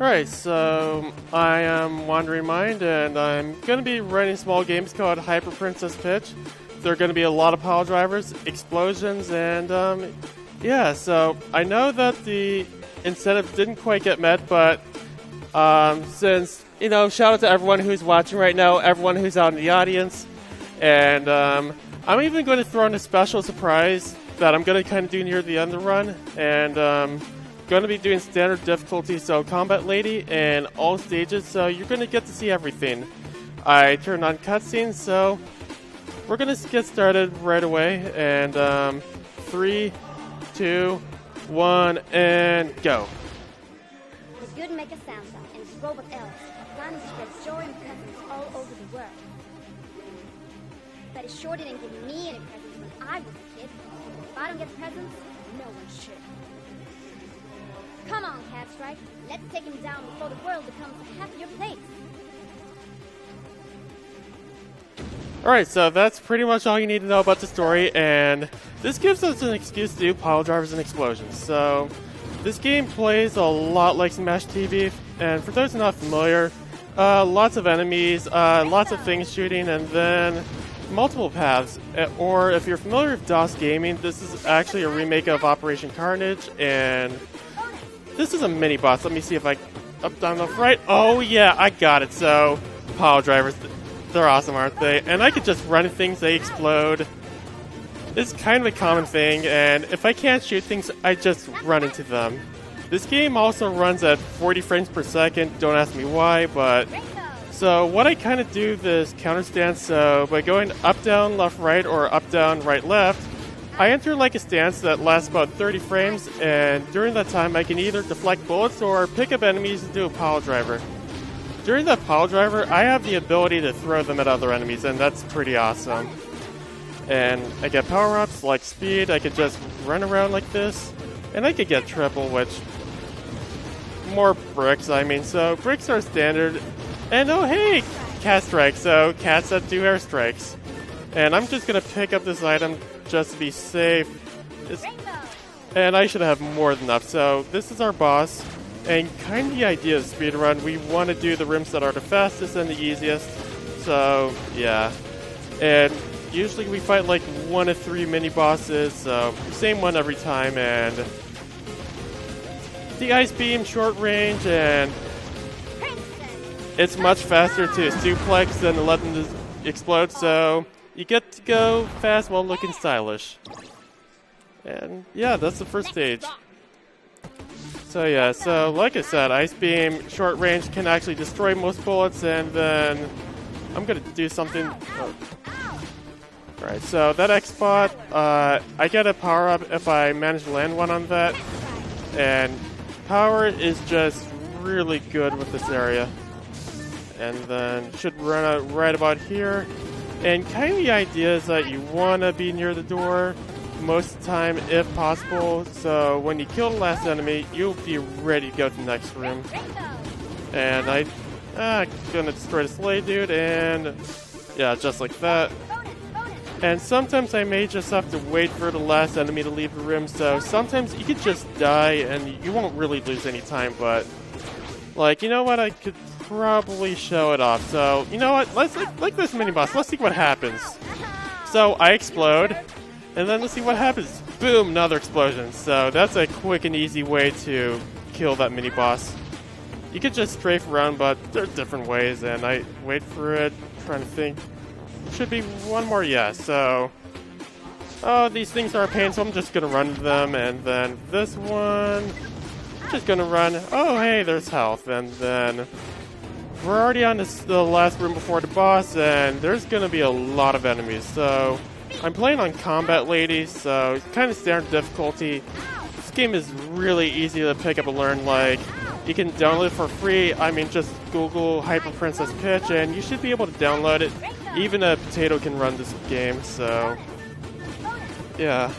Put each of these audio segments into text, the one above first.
Alright, so I am WanderingMind, and I'm going to be running small games called Hyper Princess Pitch. There are going to be a lot of pile drivers, explosions, and yeah, so I know that the incentive didn't quite get met, but since, shout out to everyone who's watching right now, everyone who's out in the audience, and I'm even going to throw in a special surprise that I'm going to kind of do near the end of the run, and going to be doing standard difficulty, so combat lady in all stages, so you're going to get to see everything. I turned on cutscenes, so we're going to get started right away, and 3, 2, 1, and go. The good make a sound and its robot elves plan to spread joy and presents all over the world. But it sure didn't give me any presents when I was a kid. If I don't get presents, no one should. Come on, Catstrike. Let's take him down before the world becomes a happier place. Alright, so that's pretty much all you need to know about the story, and this gives us an excuse to do pile drivers and explosions. So, this game plays a lot like Smash TV, and for those not familiar, lots of enemies, lots of things shooting, and then multiple paths. Or if you're familiar with DOS gaming, this is actually a remake of Operation Carnage, and this is a mini boss. Let me see if I up, down, left, right. Oh yeah, I got it. So pile drivers, they're awesome, aren't they? And I could just run things, they explode. It's kind of a common thing, and if I can't shoot things, I just run into them. This game also runs at 40 frames per second. Don't ask me why, but so what I kind of do this counter stance. So by going up, down, left, right, or up, down, right, left, I enter like a stance that lasts about 30 frames, and during that time I can either deflect bullets or pick up enemies and do a pile driver. During that pile driver, I have the ability to throw them at other enemies, and that's pretty awesome. And I get power-ups like speed. I could just run around like this, and I could get triple, which more bricks, so bricks are standard. And oh hey, cat strike, so cats that do airstrikes. And I'm just gonna pick up this item just to be safe. And I should have more than enough. So this is our boss, and kind of the idea of speedrun, we want to do the rooms that are the fastest and the easiest. So yeah, and usually we fight like 1 of 3 mini bosses, so same one every time. And the ice beam, short range, and it's much faster to suplex than to let them explode, so you get to go fast while looking stylish. And yeah, that's the first stage. So yeah, so like I said, ice beam, short range can actually destroy most bullets, and then I'm gonna do something. Alright, so that X spot, I get a power up if I manage to land one on that, and power is just really good with this area. And then should run out right about here. And kind of the idea is that you want to be near the door most of the time if possible. So when you kill the last enemy, you'll be ready to go to the next room. And I'm gonna destroy this lay dude, and yeah, just like that. And sometimes I may just have to wait for the last enemy to leave the room. So sometimes you could just die and you won't really lose any time, but like, you know what, I could probably show it off. So, you know what, let's like this mini boss, let's see what happens. So I explode, and then let's see what happens. Boom, another explosion. So that's a quick and easy way to kill that mini boss. You could just strafe around, but there are different ways, and I wait for it, trying to think. Should be one more, yeah. So oh, these things are a pain, so I'm just gonna run to them. And then this one, just gonna run. Oh hey, there's health. And then we're already on the last room before the boss, and there's gonna be a lot of enemies. So I'm playing on combat lady, so it's kind of standard difficulty. This game is really easy to pick up and learn. Like, you can download it for free. Just Google Hyper Princess Pitch, and you should be able to download it. Even a potato can run this game, so yeah.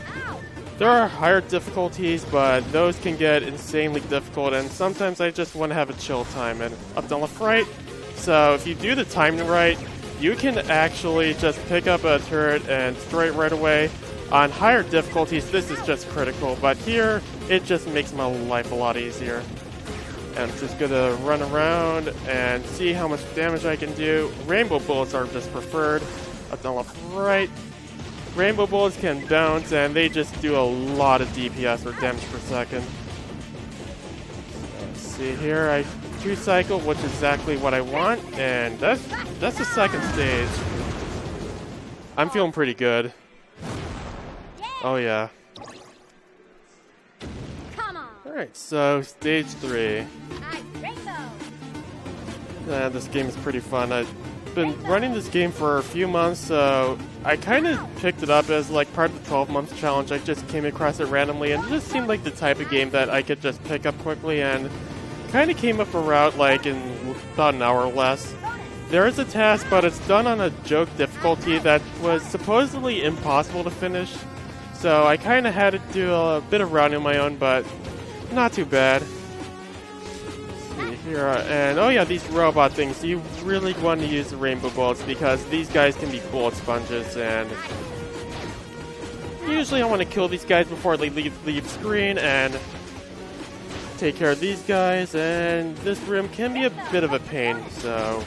There are higher difficulties, but those can get insanely difficult, and sometimes I just want to have a chill time. And up, down, left, right. So if you do the timing right, you can actually just pick up a turret and destroy it right away. On higher difficulties, this is just critical, but here, it just makes my life a lot easier. And I'm just gonna run around and see how much damage I can do. Rainbow bullets are just preferred. Up, down, left, right. Rainbow bullets can bounce and they just do a lot of DPS or damage per second. Let's see here, I 2-cycle, which is exactly what I want, and that's the second stage. I'm feeling pretty good. Oh yeah. Alright, so stage 3. This game is pretty fun. I've been running this game for a few months, so I kind of picked it up as like part of the 12-month challenge. I just came across it randomly, and it just seemed like the type of game that I could just pick up quickly, and kind of came up a route like in about an hour or less. There is a task, but it's done on a joke difficulty that was supposedly impossible to finish. So I kind of had to do a bit of rounding on my own, but not too bad. Let's see here, and oh yeah, these robot things. You really want to use the rainbow bullets because these guys can be bullet sponges, and usually I want to kill these guys before they leave screen and take care of these guys. And this room can be a bit of a pain, so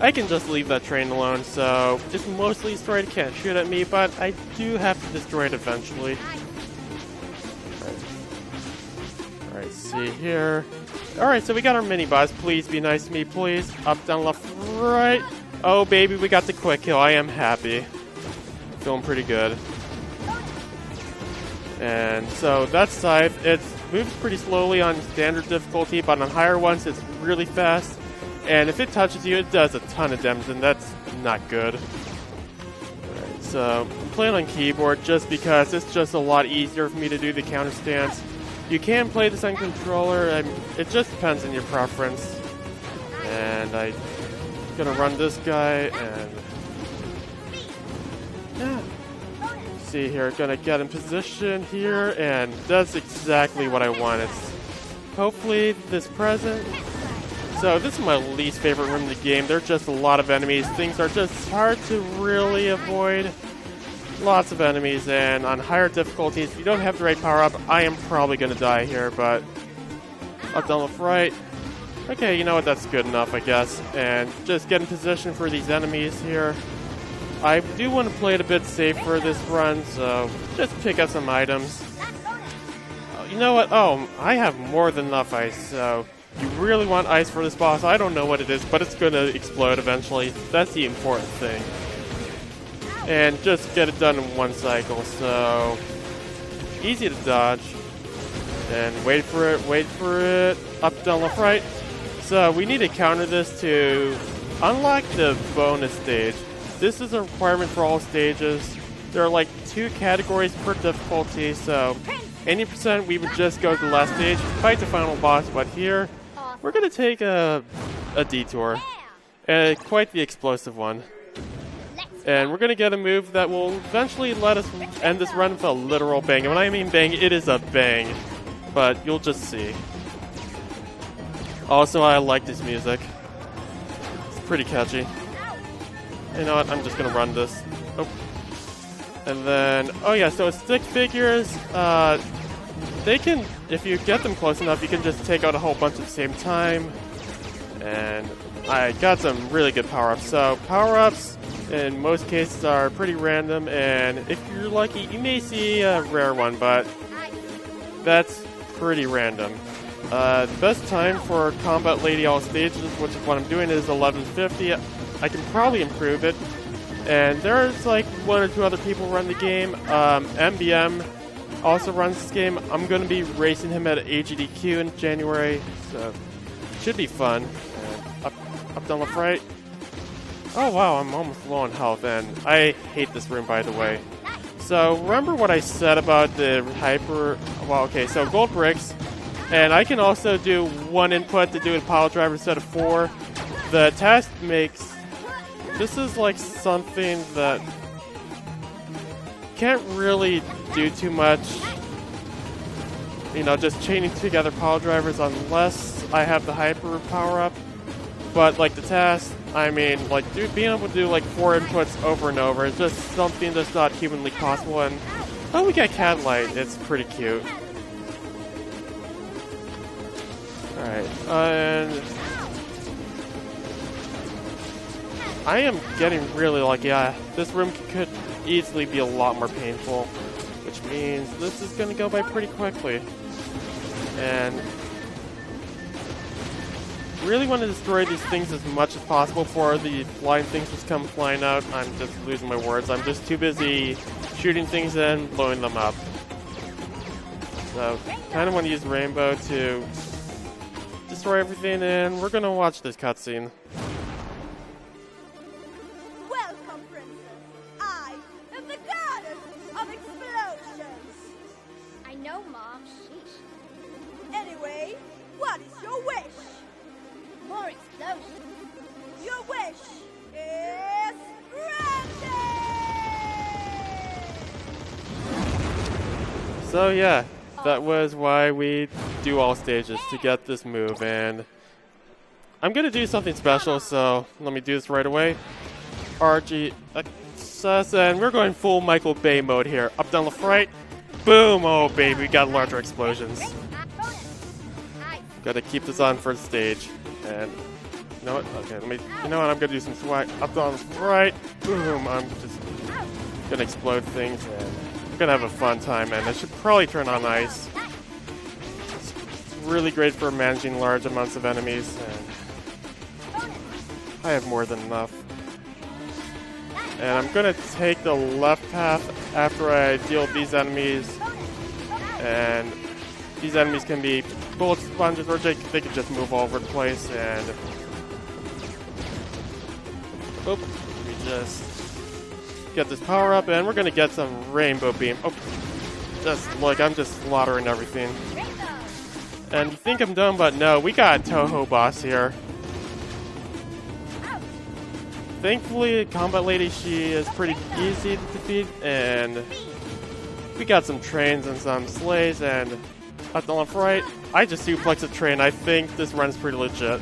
I can just leave that train alone. So just mostly destroy it. Can't shoot at me, but I do have to destroy it eventually. Alright, see here. Alright, so we got our mini-boss. Please be nice to me, please. Up, down, left, right. Oh, baby, we got the quick kill. I am happy. Feeling pretty good. And so that side, it moves pretty slowly on standard difficulty, but on higher ones, it's really fast. And if it touches you, it does a ton of damage, and that's not good. Alright, so I'm playing on keyboard just because it's just a lot easier for me to do the counter stance. You can play this on controller, and it just depends on your preference. And I'm gonna run this guy, and yeah. See here, gonna get in position here, and that's exactly what I wanted. Hopefully this present. So this is my least favorite room in the game. There are just a lot of enemies. Things are just hard to really avoid. Lots of enemies, and on higher difficulties, if you don't have the right power-up, I am probably going to die here, but up, down, left, right. Okay, you know what, that's good enough, I guess. And just get in position for these enemies here. I do want to play it a bit safer this run, so just pick up some items. You know what? Oh, I have more than enough ice, so you really want ice for this boss. I don't know what it is, but it's going to explode eventually. That's the important thing. And just get it done in one cycle, so easy to dodge. And wait for it, up, down, left, right. So we need to counter this to unlock the bonus stage. This is a requirement for all stages. There are like 2 categories per difficulty, so 80% we would just go to the last stage, fight the final boss, but here we're going to take a detour. And quite the explosive one. And we're going to get a move that will eventually let us end this run with a literal bang. And when I mean bang, it is a bang. But you'll just see. Also, I like this music. It's pretty catchy. You know what? I'm just going to run this. Oh. And then, oh yeah, so stick figures, they can, if you get them close enough, you can just take out a whole bunch at the same time. And I got some really good power-ups. So power-ups, in most cases, are pretty random, and if you're lucky, you may see a rare one, but that's pretty random. The best time for Combat Lady all stages, which is what I'm doing, is 1150. I can probably improve it. And there's like 1 or 2 other people run the game. MBM also runs this game. I'm going to be racing him at AGDQ in January, so it should be fun. And up, down, left, right. Oh wow, I'm almost low on health, and I hate this room, by the way. So remember what I said about the hyper... Well, okay, so gold bricks. And I can also do 1 input to do a pile driver instead of 4. The task makes... This is like something that can't really do too much. You know, just chaining together pile drivers unless I have the hyper power up. But like the task, I mean, like being able to do like 4 inputs over and over is just something that's not humanly possible. And oh, we got Cat Light. It's pretty cute. Alright, and I am getting really lucky. This room could easily be a lot more painful, which means this is going to go by pretty quickly. And really want to destroy these things as much as possible before the flying things just come flying out. I'm just losing my words. I'm just too busy shooting things and blowing them up. So, kind of want to use Rainbow to destroy everything, and we're going to watch this cutscene. Welcome, Princess. I am the goddess of explosions. I know, Mom. Sheesh. Anyway, what is your wish? More explosions. Your wish is granted! So yeah, that was why we do all stages, to get this move, and I'm gonna do something special, so let me do this right away. RG access, and we're going full Michael Bay mode here. Up, down, left, right. Boom! Oh baby, we got larger explosions. Gotta keep this on for the stage. And you know what? Okay, you know what? I'm gonna do some swag. Up, down, left, right. Boom! I'm just gonna explode things, and we're gonna have a fun time. And I should probably turn on ice. It's really great for managing large amounts of enemies, and I have more than enough. And I'm gonna take the left path after I deal with these enemies, and these enemies can be bullet sponges, or they can just move all over the place, and oop, we just get this power up, and we're gonna get some rainbow beam. Oh, just look, I'm just slaughtering everything. And you think I'm done, but no, we got a Toho boss here. Thankfully, Combat Lady, she is pretty easy to defeat, and we got some trains and some sleighs, and up the left, right. I just suplexed a train. I think this run's pretty legit.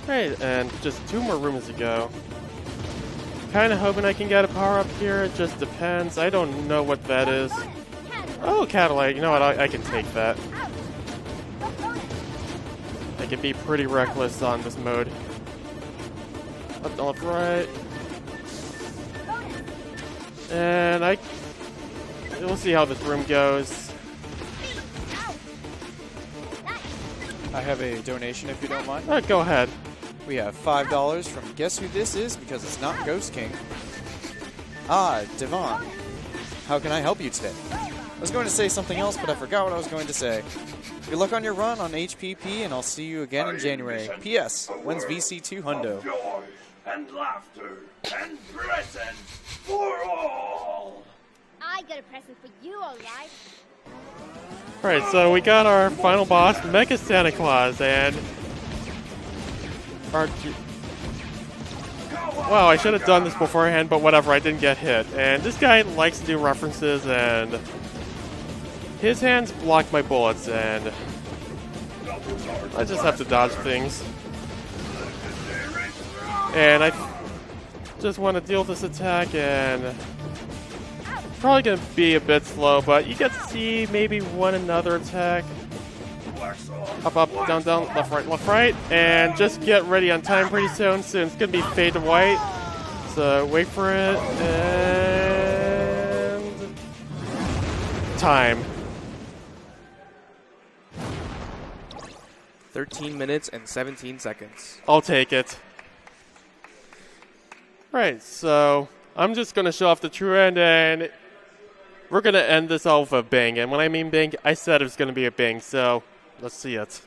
Right, and just 2 more rooms to go. Kinda hoping I can get a power up here. It just depends. I don't know what that is. Oh, Cadillac. You know what? I can take that. I can be pretty reckless on this mode. Up, down, left, right. And we'll see how this room goes. I have a donation if you don't mind. Go ahead. We have $5 from Guess Who This Is, because it's not Ghost King. Ah, Devon. How can I help you today? I was going to say something else, but I forgot what I was going to say. Good luck on your run on HPP, and I'll see you again in January. P.S. When's VC2 Hundo? Joy and laughter and presents for all. I got a present for you, alright? Alright, so we got our final boss, Mecha Santa Claus, and wow, I should have done this beforehand, but whatever, I didn't get hit. And this guy likes to do references, and his hands block my bullets, and I just have to dodge things. And I just want to deal with this attack, and probably going to be a bit slow, but you get to see maybe one another attack. Up, up, down, down, left, right, and just get ready on time pretty soon. It's going to be fade to white, so wait for it, and time. 13 minutes and 17 seconds. I'll take it. Right, so I'm just going to show off the true end, and we're going to end this all with a bang. And when I mean bang, I said it was going to be a bang, so let's see it.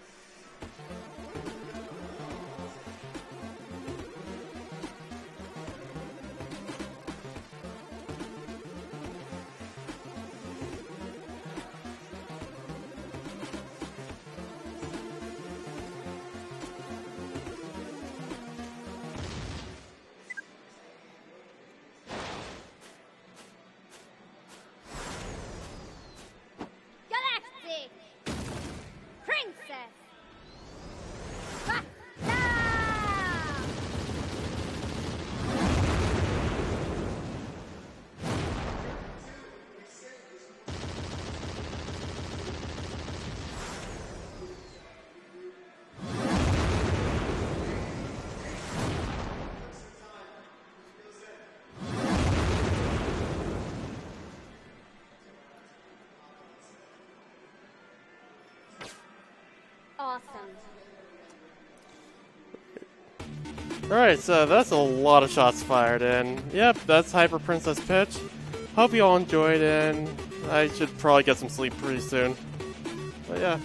Galactic Princess! awesome. Alright, so that's a lot of shots fired, and yep, that's Hyper Princess Pitch. Hope you all enjoyed, and I should probably get some sleep pretty soon. But yeah.